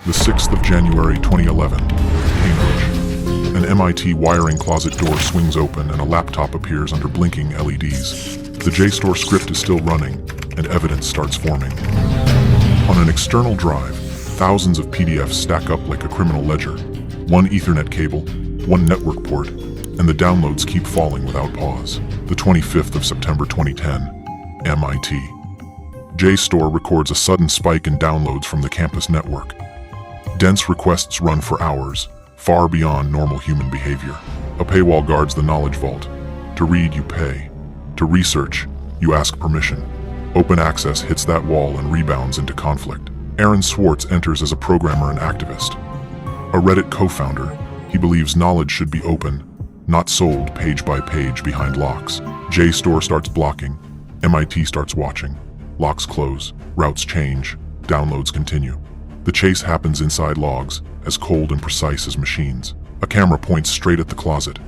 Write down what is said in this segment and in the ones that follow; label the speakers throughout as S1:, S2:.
S1: The 6th of January 2011, Cambridge. An MIT wiring closet door swings open and a laptop appears under blinking LEDs. The JSTOR script is still running, and evidence starts forming. On an external drive, thousands of PDFs stack up like a criminal ledger. One Ethernet cable, one network port, and the downloads keep falling without pause. The 25th of September 2010, MIT. JSTOR records a sudden spike in downloads from the campus network. Dense requests run for hours, far beyond normal human behavior. A paywall guards the knowledge vault. To read, you pay. To research, you ask permission. Open access hits that wall and rebounds into conflict. Swartz enters as a programmer and activist. A Reddit co-founder, he believes knowledge should be open, not sold page by page behind locks. JSTOR starts blocking. MIT starts watching. Locks close, routes change, downloads continue. The chase happens inside logs, as cold and precise as machines. A camera points straight at the closet.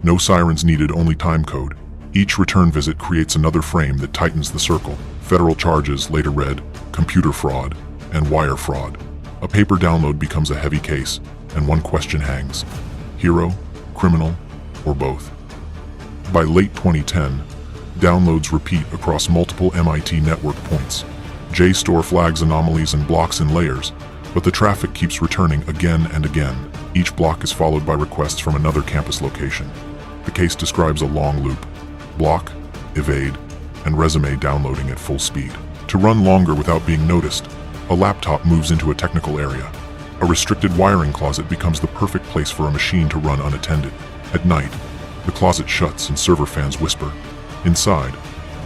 S1: No sirens needed, only time code. Each return visit creates another frame that tightens the circle. Federal charges, later read, computer fraud, and wire fraud. A paper download becomes a heavy case, and one question hangs: hero, criminal, or both? By late 2010, downloads repeat across multiple MIT network points. JSTOR flags anomalies and blocks in layers, but the traffic keeps returning again and again. Each block is followed by requests from another campus location. The case describes a long loop: block, evade, and resume downloading at full speed. To run longer without being noticed, a laptop moves into a technical area. A restricted wiring closet becomes the perfect place for a machine to run unattended. At night, the closet shuts and server fans whisper. Inside,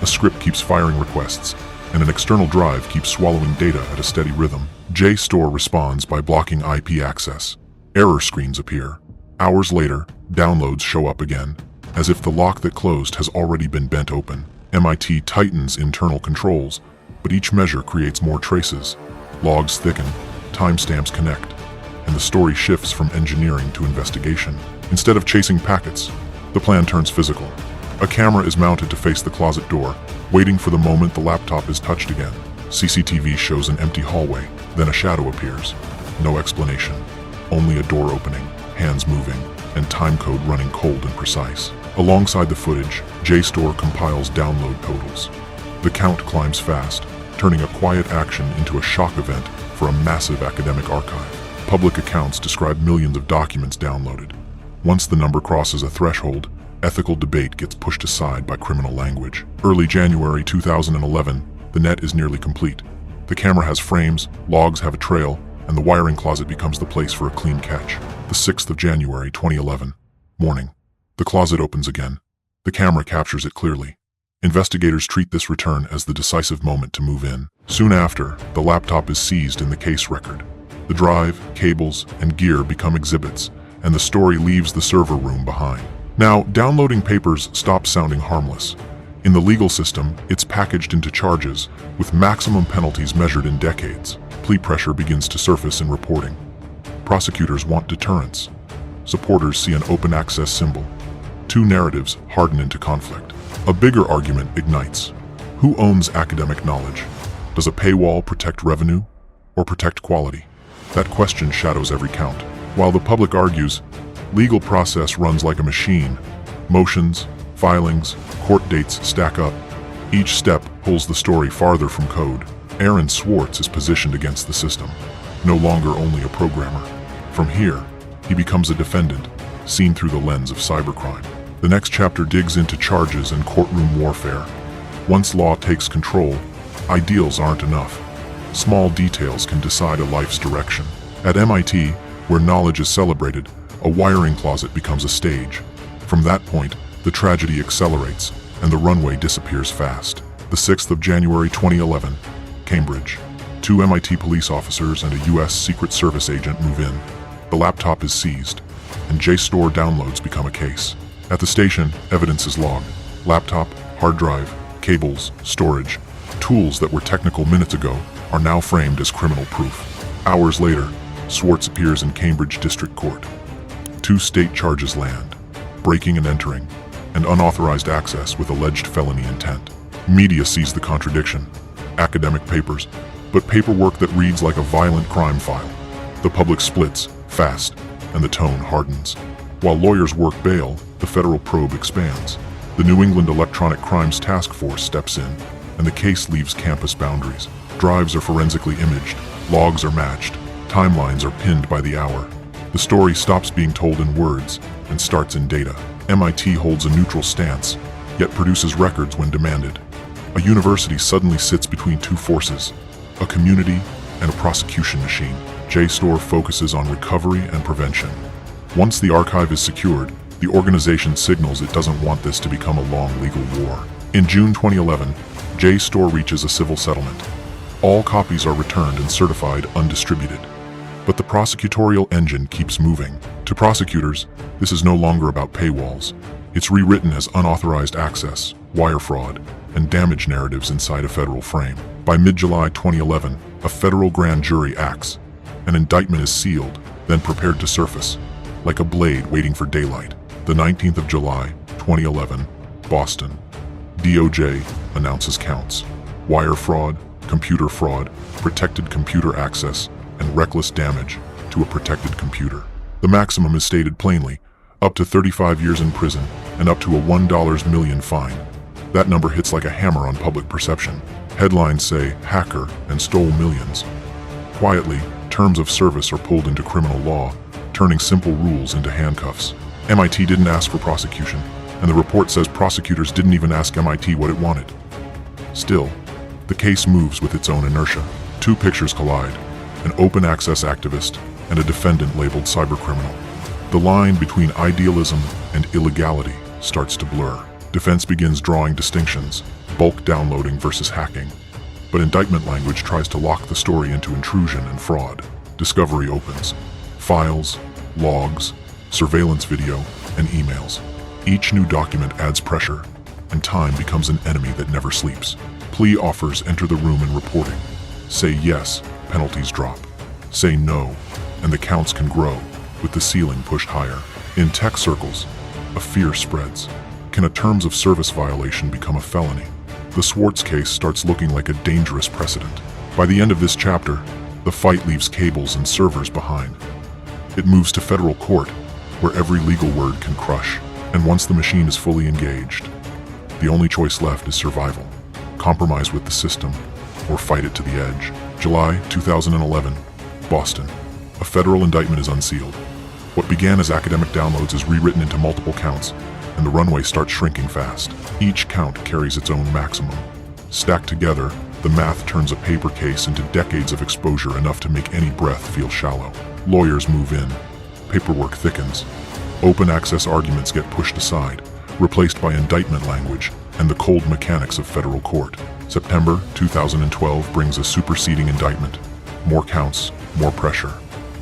S1: a script keeps firing requests, and an external drive keeps swallowing data at a steady rhythm. JSTOR responds by blocking IP access. Error screens appear. Hours later, downloads show up again, as if the lock that closed has already been bent open. MIT tightens internal controls, but each measure creates more traces. Logs thicken, timestamps connect, and the story shifts from engineering to investigation. Instead of chasing packets, the plan turns physical. A camera is mounted to face the closet door, waiting for the moment the laptop is touched again. CCTV shows an empty hallway, then a shadow appears. No explanation, only a door opening, hands moving, and timecode running cold and precise. Alongside the footage, JSTOR compiles download totals. The count climbs fast, turning a quiet action into a shock event for a massive academic archive. Public accounts describe millions of documents downloaded. Once the number crosses a threshold, ethical debate gets pushed aside by criminal language. Early January 2011, the net is nearly complete. The camera has frames, logs have a trail, and the wiring closet becomes the place for a clean catch. The 6th of January 2011, morning. The closet opens again. The camera captures it clearly. Investigators treat this return as the decisive moment to move in. Soon after, the laptop is seized in the case record. The drive, cables, and gear become exhibits, and the story leaves the server room behind. Now, downloading papers stops sounding harmless. In the legal system, it's packaged into charges, with maximum penalties measured in decades. Plea pressure begins to surface in reporting. Prosecutors want deterrence. Supporters see an open access symbol. Two narratives harden into conflict. A bigger argument ignites. Who owns academic knowledge? Does a paywall protect revenue or protect quality? That question shadows every count. While the public argues, legal process runs like a machine. Motions, filings, court dates stack up. Each step pulls the story farther from code. Swartz is positioned against the system, no longer only a programmer. From here, he becomes a defendant, seen through the lens of cybercrime. The next chapter digs into charges and courtroom warfare. Once law takes control, ideals aren't enough. Small details can decide a life's direction. At MIT, where knowledge is celebrated, a wiring closet becomes a stage. From that point, the tragedy accelerates, and the runway disappears fast. The 6th of January 2011, Cambridge. Two MIT police officers and a US Secret Service agent move in. The laptop is seized, and JSTOR downloads become a case. At the station, evidence is logged. Laptop, hard drive, cables, storage. Tools that were technical minutes ago are now framed as criminal proof. Hours later, Swartz appears in Cambridge District Court. Two state charges land: breaking and entering, and unauthorized access with alleged felony intent. Media sees the contradiction. Academic papers, but paperwork that reads like a violent crime file. The public splits, fast, and the tone hardens. While lawyers work bail, the federal probe expands. The New England Electronic Crimes Task Force steps in, and the case leaves campus boundaries. Drives are forensically imaged, logs are matched, timelines are pinned by the hour. The story stops being told in words and starts in data. MIT holds a neutral stance, yet produces records when demanded. A university suddenly sits between two forces, a community and a prosecution machine. JSTOR focuses on recovery and prevention. Once the archive is secured, the organization signals it doesn't want this to become a long legal war. In June 2011, JSTOR reaches a civil settlement. All copies are returned and certified undistributed. But the prosecutorial engine keeps moving. To prosecutors, this is no longer about paywalls. It's rewritten as unauthorized access, wire fraud, and damage narratives inside a federal frame. By mid-July 2011, a federal grand jury acts. An indictment is sealed, then prepared to surface, like a blade waiting for daylight. The 19th of July, 2011, Boston. DOJ announces counts: wire fraud, computer fraud, protected computer access, and reckless damage to a protected computer. The maximum is stated plainly: up to 35 years in prison and up to a $1 million fine. That number hits like a hammer on public perception. Headlines say hacker and stole millions. Quietly, terms of service are pulled into criminal law, turning simple rules into handcuffs. MIT didn't ask for prosecution, and the report says prosecutors didn't even ask MIT what it wanted. Still, the case moves with its own inertia. Two pictures collide: an open access activist and a defendant labeled cybercriminal. The line between idealism and illegality starts to blur. Defense begins drawing distinctions: bulk downloading versus hacking. But indictment language tries to lock the story into intrusion and fraud. Discovery opens: files, logs, surveillance video, and emails. Each new document adds pressure, and time becomes an enemy that never sleeps. Plea offers enter the room in reporting. Say yes, penalties drop. Say no, and the counts can grow, with the ceiling pushed higher. In tech circles, a fear spreads. Can a terms of service violation become a felony? The Swartz case starts looking like a dangerous precedent. By the end of this chapter, the fight leaves cables and servers behind. It moves to federal court, where every legal word can crush. And once the machine is fully engaged, the only choice left is survival. Compromise with the system, or fight it to the edge. July 2011, Boston. A federal indictment is unsealed. What began as academic downloads is rewritten into multiple counts, and the runway starts shrinking fast. Each count carries its own maximum. Stacked together, the math turns a paper case into decades of exposure, enough to make any breath feel shallow. Lawyers move in. Paperwork thickens. Open access arguments get pushed aside, replaced by indictment language and the cold mechanics of federal court. September 2012 brings a superseding indictment. More counts, more pressure.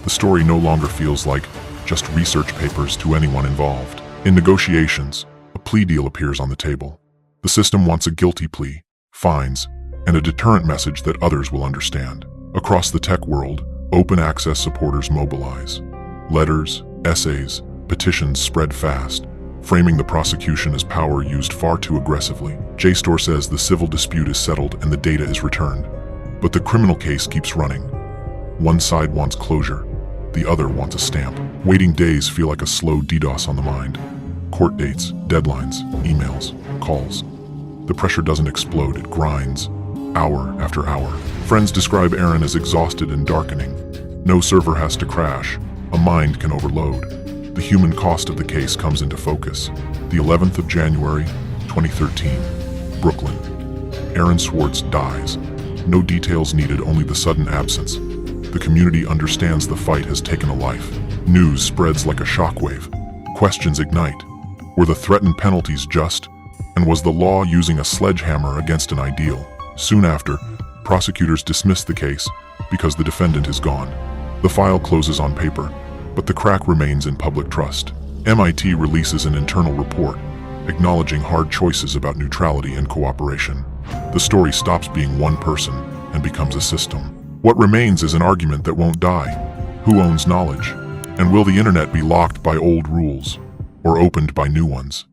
S1: The story no longer feels like just research papers to anyone involved. In negotiations, a plea deal appears on the table. The system wants a guilty plea, fines, and a deterrent message that others will understand. Across the tech world, open access supporters mobilize. Letters, essays, petitions spread fast, framing the prosecution as power used far too aggressively. JSTOR says the civil dispute is settled and the data is returned. But the criminal case keeps running. One side wants closure, the other wants a stamp. Waiting days feel like a slow DDoS on the mind. Court dates, deadlines, emails, calls. The pressure doesn't explode, it grinds, hour after hour. Friends describe Aaron as exhausted and darkening. No server has to crash. A mind can overload. The human cost of the case comes into focus. The 11th of January, 2013, Brooklyn. Aaron Swartz dies. No details needed, only the sudden absence. The community understands the fight has taken a life. News spreads like a shockwave. Questions ignite. Were the threatened penalties just? And was the law using a sledgehammer against an ideal? Soon after, prosecutors dismiss the case because the defendant is gone. The file closes on paper, but the crack remains in public trust. MIT releases an internal report, acknowledging hard choices about neutrality and cooperation. The story stops being one person and becomes a system. What remains is an argument that won't die. Who owns knowledge? And will the internet be locked by old rules or opened by new ones?